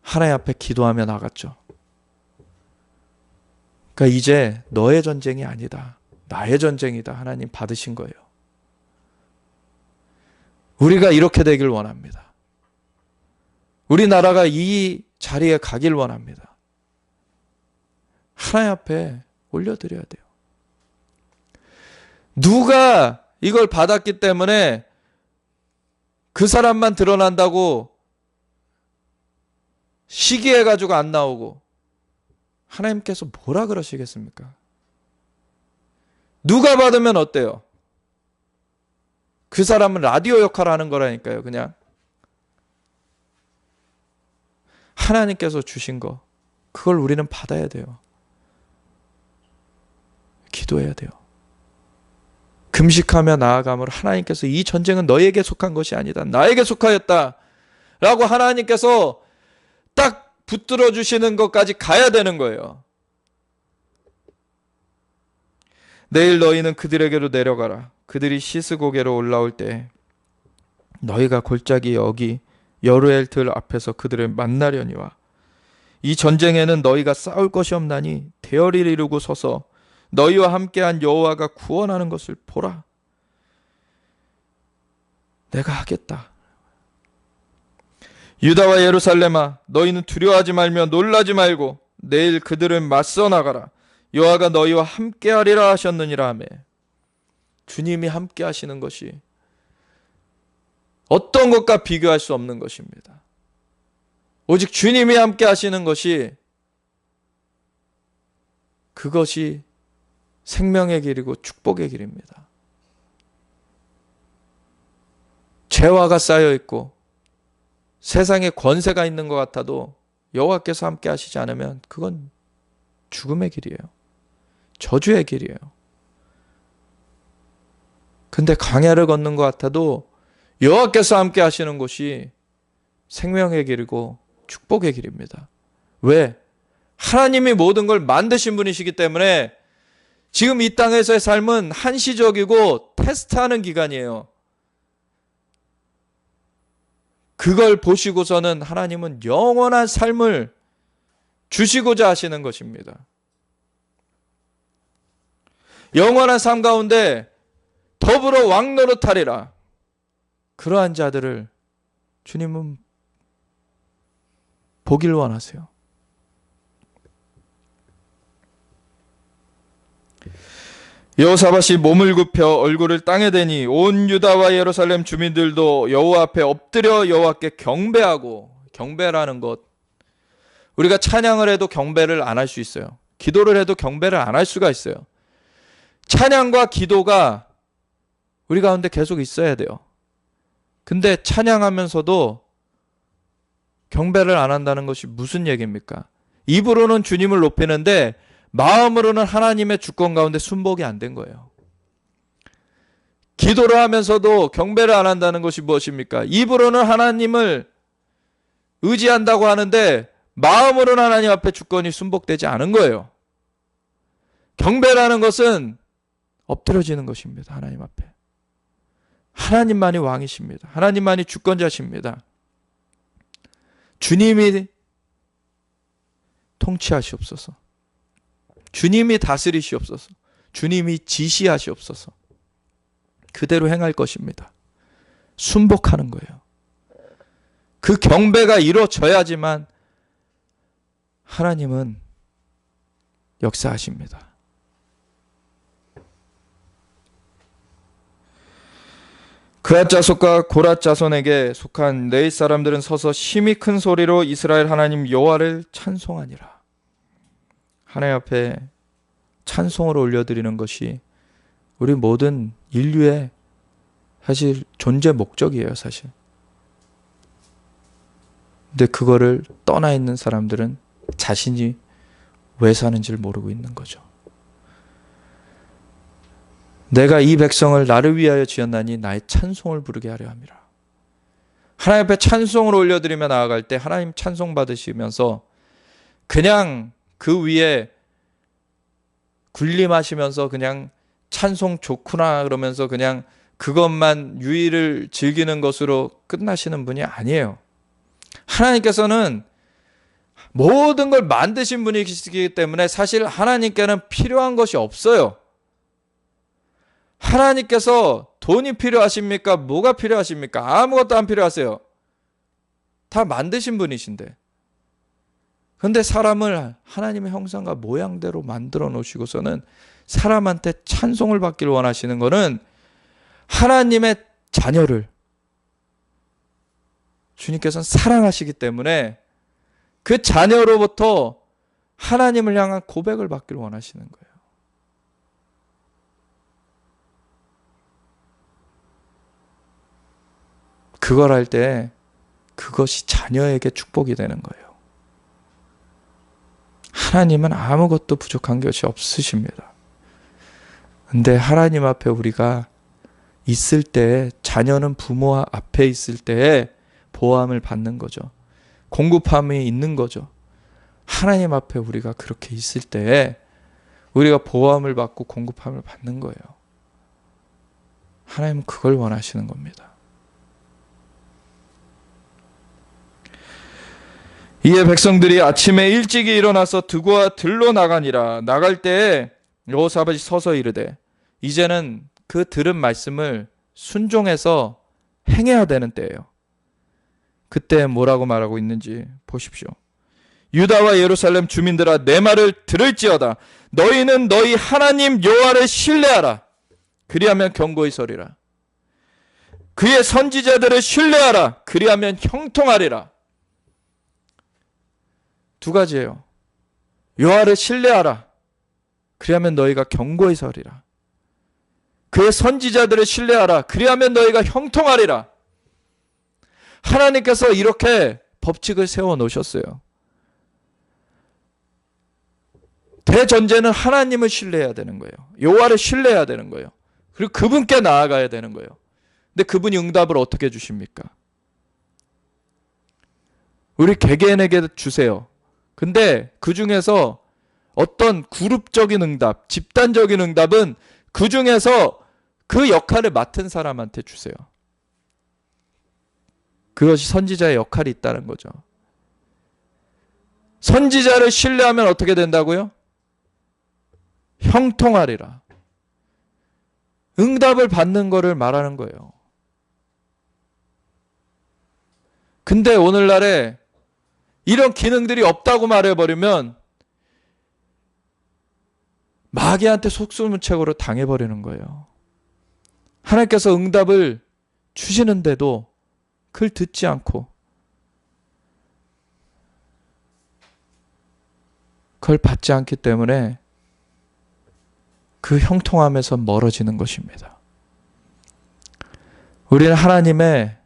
하나님 앞에 기도하며 나갔죠. 그러니까 이제 너의 전쟁이 아니다. 나의 전쟁이다. 하나님 받으신 거예요. 우리가 이렇게 되길 원합니다. 우리나라가 이 자리에 가길 원합니다. 하나님 앞에 올려드려야 돼요. 누가 이걸 받았기 때문에 그 사람만 드러난다고 시기해가지고 안 나오고 하나님께서 뭐라 그러시겠습니까? 누가 받으면 어때요? 그 사람은 라디오 역할을 하는 거라니까요. 그냥 하나님께서 주신 거, 그걸 우리는 받아야 돼요. 기도해야 돼요. 금식하며 나아감으로 하나님께서 이 전쟁은 너에게 속한 것이 아니다. 나에게 속하였다. 라고 하나님께서 딱 붙들어 주시는 것까지 가야 되는 거예요. 내일 너희는 그들에게로 내려가라. 그들이 시스고개로 올라올 때 너희가 골짜기 여기 여루엘 들 앞에서 그들을 만나려니와 이 전쟁에는 너희가 싸울 것이 없나니 대열을 이루고 서서 너희와 함께한 여호와가 구원하는 것을 보라. 내가 하겠다. 유다와 예루살렘아 너희는 두려워하지 말며 놀라지 말고 내일 그들을 맞서 나가라. 여호와가 너희와 함께하리라 하셨느니라 하매. 주님이 함께 하시는 것이 어떤 것과 비교할 수 없는 것입니다. 오직 주님이 함께 하시는 것이, 그것이 생명의 길이고 축복의 길입니다. 죄화가 쌓여 있고 세상에 권세가 있는 것 같아도 여호와께서 함께 하시지 않으면 그건 죽음의 길이에요. 저주의 길이에요. 근데 광야를 걷는 것 같아도 여호와께서 함께 하시는 곳이 생명의 길이고 축복의 길입니다. 왜? 하나님이 모든 걸 만드신 분이시기 때문에 지금 이 땅에서의 삶은 한시적이고 테스트하는 기간이에요. 그걸 보시고서는 하나님은 영원한 삶을 주시고자 하시는 것입니다. 영원한 삶 가운데 더불어 왕노릇하리라. 그러한 자들을 주님은 보길 원하세요. 여호사밧이 몸을 굽혀 얼굴을 땅에 대니 온 유다와 예루살렘 주민들도 여호와 앞에 엎드려 여호와께 경배하고, 경배라는 것, 우리가 찬양을 해도 경배를 안 할 수 있어요. 기도를 해도 경배를 안 할 수가 있어요. 찬양과 기도가 우리 가운데 계속 있어야 돼요. 근데 찬양하면서도 경배를 안 한다는 것이 무슨 얘기입니까? 입으로는 주님을 높이는데 마음으로는 하나님의 주권 가운데 순복이 안 된 거예요. 기도를 하면서도 경배를 안 한다는 것이 무엇입니까? 입으로는 하나님을 의지한다고 하는데 마음으로는 하나님 앞에 주권이 순복되지 않은 거예요. 경배라는 것은 엎드려지는 것입니다. 하나님 앞에. 하나님만이 왕이십니다. 하나님만이 주권자십니다. 주님이 통치하시옵소서. 주님이 다스리시옵소서. 주님이 지시하시옵소서. 그대로 행할 것입니다. 순복하는 거예요. 그 경배가 이루어져야지만 하나님은 역사하십니다. 그앗 자손과 고랏 자손에게 속한 레위 사람들은 서서 심히 큰 소리로 이스라엘 하나님 여호와를 찬송하니라. 하나님 앞에 찬송을 올려드리는 것이 우리 모든 인류의 사실 존재 목적이에요, 사실. 근데 그거를 떠나 있는 사람들은 자신이 왜 사는지를 모르고 있는 거죠. 내가 이 백성을 나를 위하여 지었나니 나의 찬송을 부르게 하려 함이라. 하나님 앞에 찬송을 올려드리며 나아갈 때 하나님 찬송 받으시면서 그냥 그 위에 군림하시면서 그냥 찬송 좋구나 그러면서 그냥 그것만 유의를 즐기는 것으로 끝나시는 분이 아니에요. 하나님께서는 모든 걸 만드신 분이시기 때문에 사실 하나님께는 필요한 것이 없어요. 하나님께서 돈이 필요하십니까? 뭐가 필요하십니까? 아무것도 안 필요하세요. 다 만드신 분이신데. 그런데 사람을 하나님의 형상과 모양대로 만들어 놓으시고서는 사람한테 찬송을 받기를 원하시는 것은 하나님의 자녀를 주님께서는 사랑하시기 때문에 그 자녀로부터 하나님을 향한 고백을 받기를 원하시는 거예요. 그걸 할 때 그것이 자녀에게 축복이 되는 거예요. 하나님은 아무것도 부족한 것이 없으십니다. 근데 하나님 앞에 우리가 있을 때, 자녀는 부모 앞에 있을 때 보호함을 받는 거죠. 공급함이 있는 거죠. 하나님 앞에 우리가 그렇게 있을 때 우리가 보호함을 받고 공급함을 받는 거예요. 하나님은 그걸 원하시는 겁니다. 이에 백성들이 아침에 일찍이 일어나서 드고와 들로 나가니라. 나갈 때에 여호사밧이 서서 이르되, 이제는 그 들은 말씀을 순종해서 행해야 되는 때예요. 그때 뭐라고 말하고 있는지 보십시오. 유다와 예루살렘 주민들아, 내 말을 들을지어다. 너희는 너희 하나님 여호와를 신뢰하라. 그리하면 견고히 서리라. 그의 선지자들을 신뢰하라. 그리하면 형통하리라. 두 가지예요. 여호와를 신뢰하라. 그리하면 너희가 견고히 서리라. 그의 선지자들을 신뢰하라. 그리하면 너희가 형통하리라. 하나님께서 이렇게 법칙을 세워 놓으셨어요. 대전제는 하나님을 신뢰해야 되는 거예요. 여호와를 신뢰해야 되는 거예요. 그리고 그분께 나아가야 되는 거예요. 근데 그분이 응답을 어떻게 주십니까? 우리 개개인에게 주세요. 근데 그 중에서 어떤 그룹적인 응답, 집단적인 응답은 그 중에서 그 역할을 맡은 사람한테 주세요. 그것이 선지자의 역할이 있다는 거죠. 선지자를 신뢰하면 어떻게 된다고요? 형통하리라. 응답을 받는 거를 말하는 거예요. 근데 오늘날에 이런 기능들이 없다고 말해버리면 마귀한테 속수무책으로 당해버리는 거예요. 하나님께서 응답을 주시는데도 그걸 듣지 않고 그걸 받지 않기 때문에 그 형통함에서 멀어지는 것입니다. 우리는 하나님의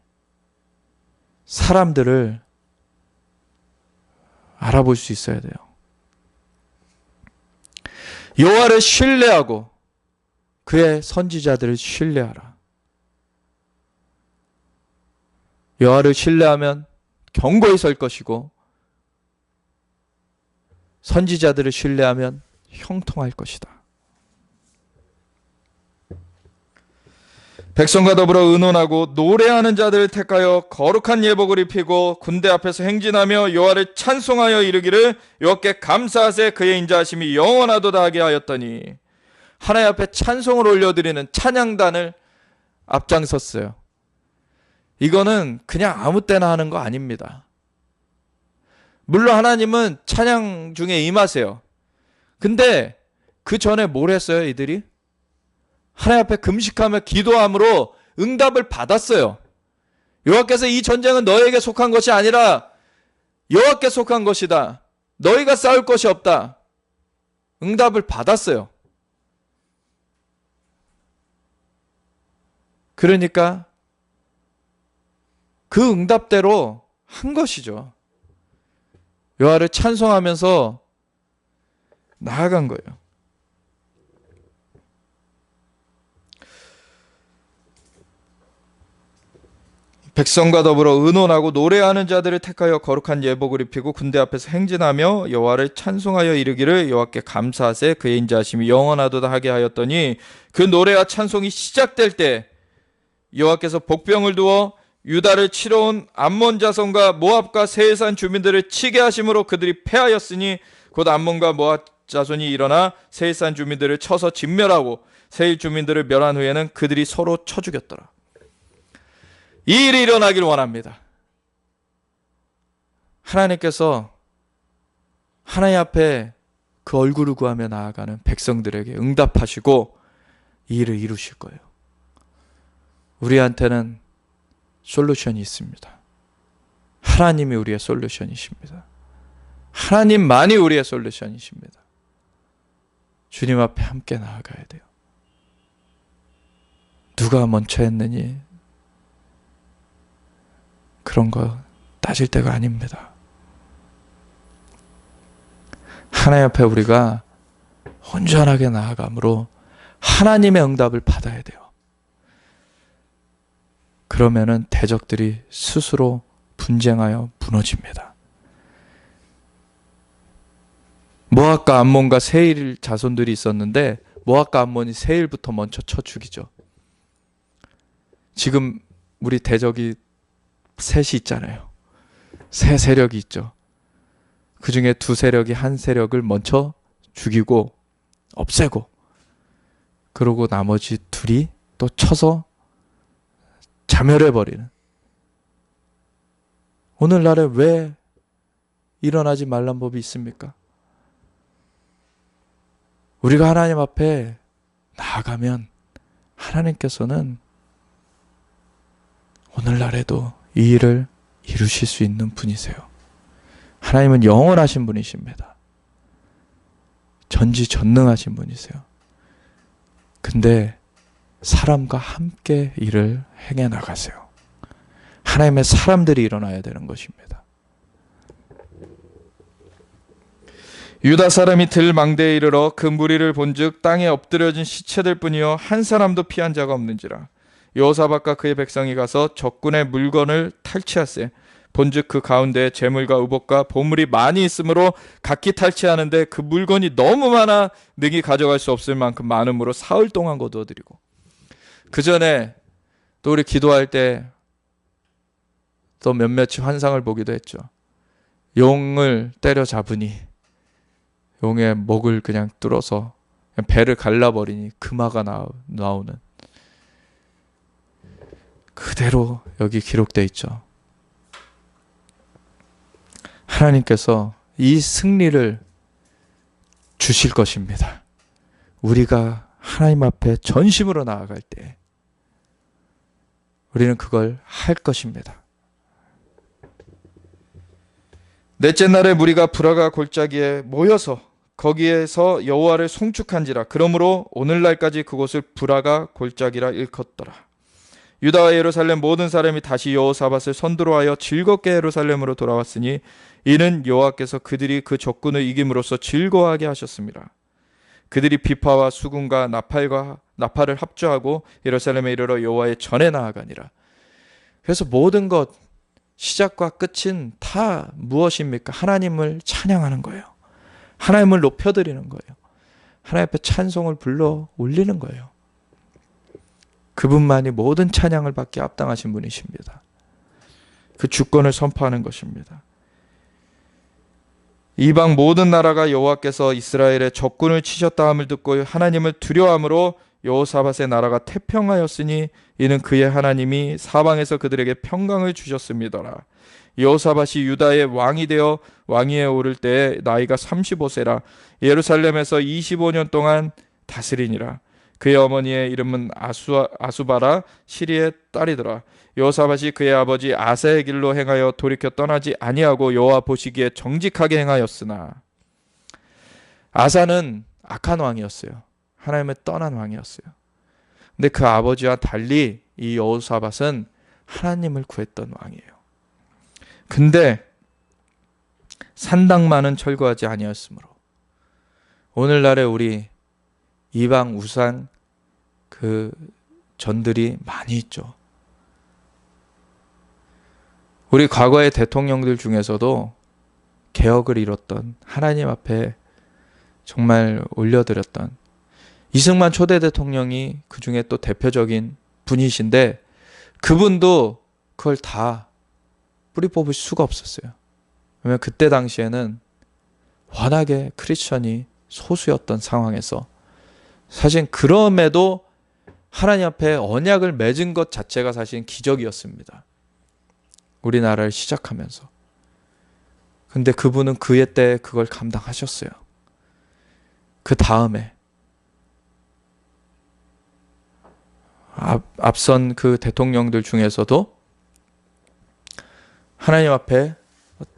사람들을 알아볼 수 있어야 돼요. 여호와를 신뢰하고 그의 선지자들을 신뢰하라. 여호와를 신뢰하면 견고히 설 것이고 선지자들을 신뢰하면 형통할 것이다. 백성과 더불어 의논하고 노래하는 자들을 택하여 거룩한 예복을 입히고 군대 앞에서 행진하며 여호와를 찬송하여 이르기를 여호와께 감사하세 그의 인자하심이 영원하도다 하게 하였더니 하나님 앞에 찬송을 올려드리는 찬양단을 앞장섰어요. 이거는 그냥 아무 때나 하는 거 아닙니다. 물론 하나님은 찬양 중에 임하세요. 근데 그 전에 뭘 했어요, 이들이? 하나님 앞에 금식하며 기도함으로 응답을 받았어요. 여호와께서 이 전쟁은 너에게 속한 것이 아니라 여호와께 속한 것이다. 너희가 싸울 것이 없다. 응답을 받았어요. 그러니까 그 응답대로 한 것이죠. 여호와를 찬송하면서 나아간 거예요. 백성과 더불어 의논하고 노래하는 자들을 택하여 거룩한 예복을 입히고 군대 앞에서 행진하며 여호와를 찬송하여 이르기를 여호와께 감사하세 그의 인자하심이 영원하도다 하게 하였더니 그 노래와 찬송이 시작될 때 여호와께서 복병을 두어 유다를 치러 온 암몬 자손과 모압과 세일산 주민들을 치게 하심으로 그들이 패하였으니 곧 암몬과 모압 자손이 일어나 세일산 주민들을 쳐서 진멸하고 세일 주민들을 멸한 후에는 그들이 서로 쳐 죽였더라. 이 일이 일어나길 원합니다. 하나님께서 하나님 앞에 그 얼굴을 구하며 나아가는 백성들에게 응답하시고 이 일을 이루실 거예요. 우리한테는 솔루션이 있습니다. 하나님이 우리의 솔루션이십니다. 하나님만이 우리의 솔루션이십니다. 주님 앞에 함께 나아가야 돼요. 누가 먼저 했느니 그런 거 따질 때가 아닙니다. 하나님 앞에 우리가 온전하게 나아감으로 하나님의 응답을 받아야 돼요. 그러면은 대적들이 스스로 분쟁하여 무너집니다. 모압과 암몬과 세일 자손들이 있었는데 모압과 암몬이 세일부터 먼저 쳐 죽이죠. 지금 우리 대적이 셋이 있잖아요. 세 세력이 있죠. 그 중에 두 세력이 한 세력을 먼저 죽이고 없애고 그러고 나머지 둘이 또 쳐서 자멸해버리는. 오늘날에 왜 일어나지 말란 법이 있습니까? 우리가 하나님 앞에 나아가면 하나님께서는 오늘날에도 이 일을 이루실 수 있는 분이세요. 하나님은 영원하신 분이십니다. 전지전능하신 분이세요. 근데 사람과 함께 일을 행해 나가세요. 하나님의 사람들이 일어나야 되는 것입니다. 유다 사람이 들망대에 이르러 그 무리를 본즉 땅에 엎드려진 시체들 뿐이요 한 사람도 피한 자가 없는지라. 여호사밧과 그의 백성이 가서 적군의 물건을 탈취하세. 본즉 그 가운데 재물과 의복과 보물이 많이 있으므로 각기 탈취하는데 그 물건이 너무 많아 능히 가져갈 수 없을 만큼 많음으로 사흘 동안 거두어드리고. 그 전에 또 우리 기도할 때 또 몇몇이 환상을 보기도 했죠. 용을 때려잡으니 용의 목을 그냥 뚫어서 그냥 배를 갈라버리니 금화가 나오는, 그대로 여기 기록되어 있죠. 하나님께서 이 승리를 주실 것입니다. 우리가 하나님 앞에 전심으로 나아갈 때 우리는 그걸 할 것입니다. 넷째 날에 무리가 브라가 골짜기에 모여서 거기에서 여호와를 송축한지라. 그러므로 오늘날까지 그곳을 브라가 골짜기라 일컫더라. 유다와 예루살렘 모든 사람이 다시 여호사밧을 선두로하여 즐겁게 예루살렘으로 돌아왔으니 이는 여호와께서 그들이 그 적군을 이김으로써 즐거워하게 하셨습니다. 그들이 비파와 수금과 나팔을 합주하고 예루살렘에 이르러 여호와의 전에 나아가니라. 그래서 모든 것 시작과 끝은 다 무엇입니까? 하나님을 찬양하는 거예요. 하나님을 높여드리는 거예요. 하나님 앞에 찬송을 불러 올리는 거예요. 그분만이 모든 찬양을 받기 합당하신 분이십니다. 그 주권을 선포하는 것입니다. 이방 모든 나라가 여호와께서 이스라엘의 적군을 치셨다 함을 듣고 하나님을 두려워함으로 여호사밧의 나라가 태평하였으니 이는 그의 하나님이 사방에서 그들에게 평강을 주셨음이더라. 여호사밧이 유다의 왕이 되어 왕위에 오를 때에 나이가 35세라. 예루살렘에서 25년 동안 다스리니라. 그의 어머니의 이름은 아수바라 시리의 딸이더라. 여호사밧이 그의 아버지 아사의 길로 행하여 돌이켜 떠나지 아니하고 여호와 보시기에 정직하게 행하였으나. 아사는 악한 왕이었어요. 하나님을 떠난 왕이었어요. 근데 그 아버지와 달리 이 여호사밧은 하나님을 구했던 왕이에요. 근데 산당만은 철거하지 아니하였으므로 오늘날에 우리 이방 우상 그 전들이 많이 있죠. 우리 과거의 대통령들 중에서도 개혁을 이뤘던, 하나님 앞에 정말 올려드렸던 이승만 초대 대통령이 그 중에 또 대표적인 분이신데 그분도 그걸 다 뿌리 뽑을 수가 없었어요. 왜냐하면 그때 당시에는 워낙에 크리스천이 소수였던 상황에서 사실 그럼에도 하나님 앞에 언약을 맺은 것 자체가 사실 기적이었습니다. 우리나라를 시작하면서. 근데 그분은 그의 때 그걸 감당하셨어요. 그 다음에 앞선 그 대통령들 중에서도 하나님 앞에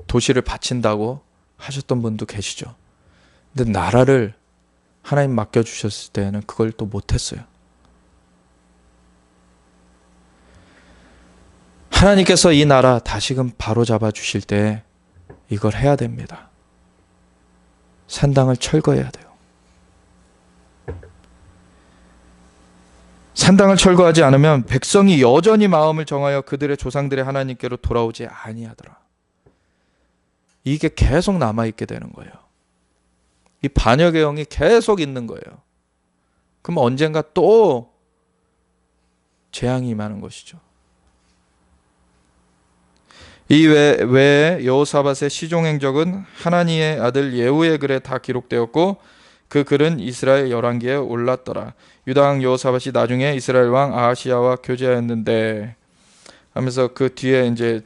도시를 바친다고 하셨던 분도 계시죠. 근데 나라를 하나님 맡겨주셨을 때는 그걸 또 못했어요. 하나님께서 이 나라 다시금 바로잡아 주실 때 이걸 해야 됩니다. 산당을 철거해야 돼요. 산당을 철거하지 않으면 백성이 여전히 마음을 정하여 그들의 조상들의 하나님께로 돌아오지 아니하더라. 이게 계속 남아있게 되는 거예요. 이 반역의 영이 계속 있는 거예요. 그럼 언젠가 또 재앙이 임하는 것이죠. 이 외에 여호사밧의 시종행적은 하나니의 아들 예후의 글에 다 기록되었고 그 글은 이스라엘 열왕기에 올랐더라. 유다 왕 여호사밧이 나중에 이스라엘 왕 아하시야와 교제하였는데 하면서 그 뒤에 이제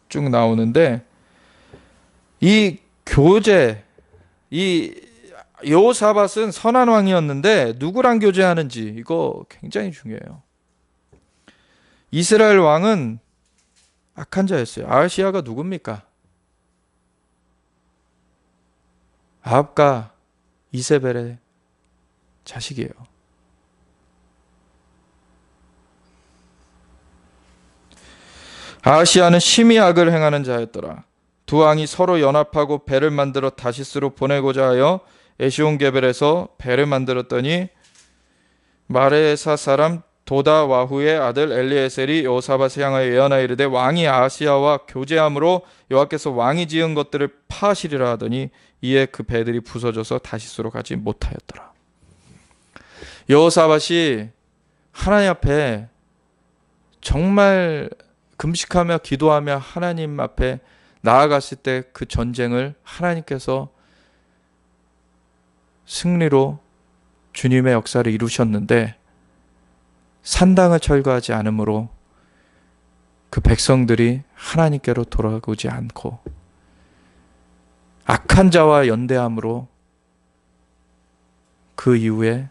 쭉 나오는데 이 교제, 이 여호사밧은 선한 왕이었는데 누구랑 교제하는지 이거 굉장히 중요해요. 이스라엘 왕은 악한 자였어요. 아하시야가 누굽니까? 아합과 이세벨의 자식이에요. 아하시야는 심히 악을 행하는 자였더라. 두 왕이 서로 연합하고 배를 만들어 다시스로 보내고자 하여 에시온게벨에서 배를 만들었더니 마레사 사람 도다와후의 아들 엘리에셀이 여호사밧을 향하여 예언하여 이르되 왕이 아하시야와 교제함으로 여호와께서 왕이 지은 것들을 파하시리라 하더니 이에 그 배들이 부서져서 다시스로 가지 못하였더라. 여호사밧이 하나님 앞에 정말 금식하며 기도하며 하나님 앞에 나아갔을 때 그 전쟁을 하나님께서 승리로 주님의 역사를 이루셨는데 산당을 철거하지 않으므로 그 백성들이 하나님께로 돌아오지 않고 악한 자와 연대함으로 그 이후에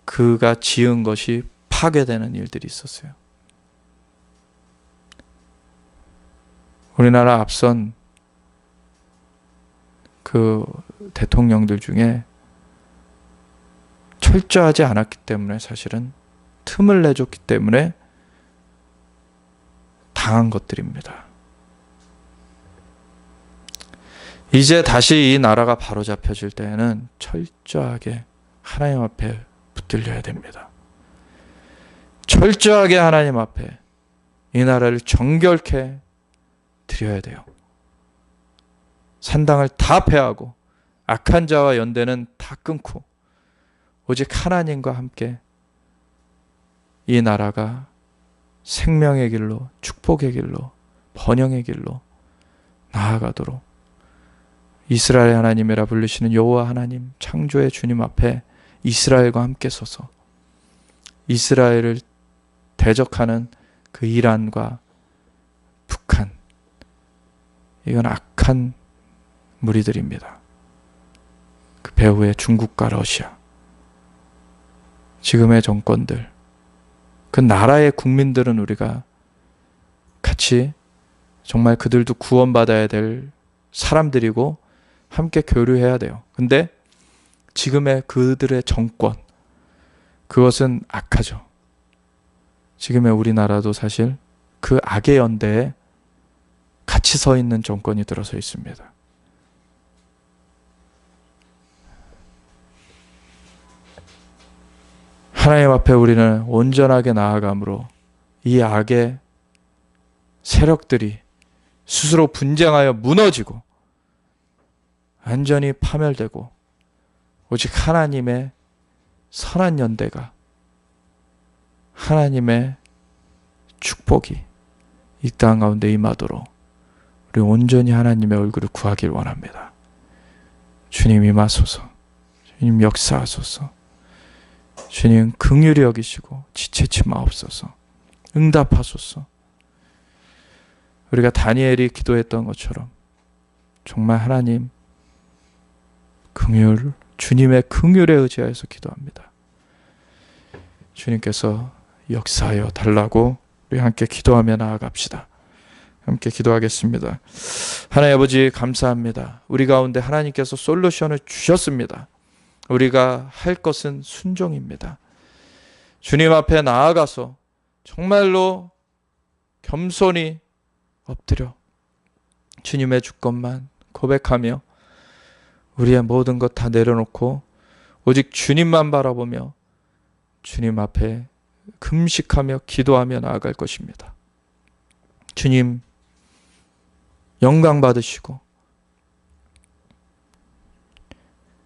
그가 지은 것이 파괴되는 일들이 있었어요. 우리나라 앞선 그 대통령들 중에 철저하지 않았기 때문에 사실은 틈을 내줬기 때문에 당한 것들입니다. 이제 다시 이 나라가 바로잡혀질 때에는 철저하게 하나님 앞에 붙들려야 됩니다. 철저하게 하나님 앞에 이 나라를 정결케 드려야 돼요. 산당을 다 패하고 악한 자와 연대는 다 끊고 오직 하나님과 함께 이 나라가 생명의 길로, 축복의 길로, 번영의 길로 나아가도록 이스라엘 하나님이라 부르시는 여호와 하나님, 창조의 주님 앞에 이스라엘과 함께 서서 이스라엘을 대적하는 그 이란과 북한, 이건 악한 무리들입니다. 그 배후에 중국과 러시아, 지금의 정권들, 그 나라의 국민들은 우리가 같이 정말 그들도 구원받아야 될 사람들이고 함께 교류해야 돼요. 근데 지금의 그들의 정권, 그것은 악하죠. 지금의 우리나라도 사실 그 악의 연대에 같이 서 있는 정권이 들어서 있습니다. 하나님 앞에 우리는 온전하게 나아감으로 이 악의 세력들이 스스로 분쟁하여 무너지고 완전히 파멸되고 오직 하나님의 선한 연대가, 하나님의 축복이 이 땅 가운데 임하도록 우리 온전히 하나님의 얼굴을 구하길 원합니다. 주님 임하소서. 주님 역사하소서. 주님 긍휼히 여기시고 지체치 마옵소서. 응답하소서. 우리가 다니엘이 기도했던 것처럼 정말 하나님 긍휼, 주님의 긍휼에 의지하여서 기도합니다. 주님께서 역사하여 달라고 우리 함께 기도하며 나아갑시다. 함께 기도하겠습니다. 하나님 아버지 감사합니다. 우리 가운데 하나님께서 솔루션을 주셨습니다. 우리가 할 것은 순종입니다. 주님 앞에 나아가서 정말로 겸손히 엎드려 주님의 주권만 고백하며 우리의 모든 것 다 내려놓고 오직 주님만 바라보며 주님 앞에 금식하며 기도하며 나아갈 것입니다. 주님 영광 받으시고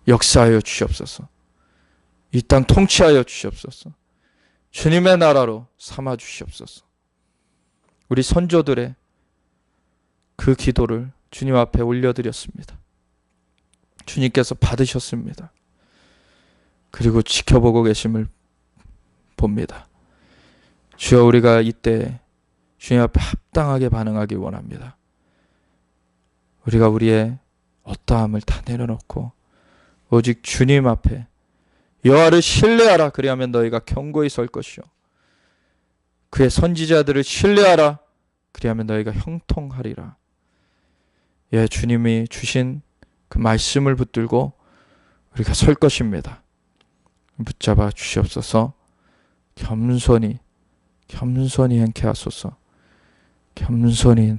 역사하여 주시옵소서. 이 땅 통치하여 주시옵소서. 주님의 나라로 삼아 주시옵소서. 우리 선조들의 그 기도를 주님 앞에 올려드렸습니다. 주님께서 받으셨습니다. 그리고 지켜보고 계심을 봅니다. 주여, 우리가 이때 주님 앞에 합당하게 반응하기 원합니다. 우리가 우리의 어떠함을 다 내려놓고 오직 주님 앞에 여호와를 신뢰하라. 그리하면 너희가 견고히 설 것이요 그의 선지자들을 신뢰하라. 그리하면 너희가 형통하리라. 예, 주님이 주신 그 말씀을 붙들고 우리가 설 것입니다. 붙잡아 주시옵소서. 겸손히 행케 하소서. 겸손히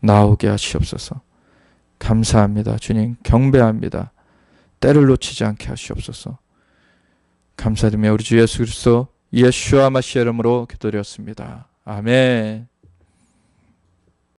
나오게 하시옵소서. 감사합니다. 주님 경배합니다. 때를 놓치지 않게 하시옵소서. 감사드리며 우리 주 예수 그리스도 예수와 마시아 이름으로 기도드렸습니다. 아멘.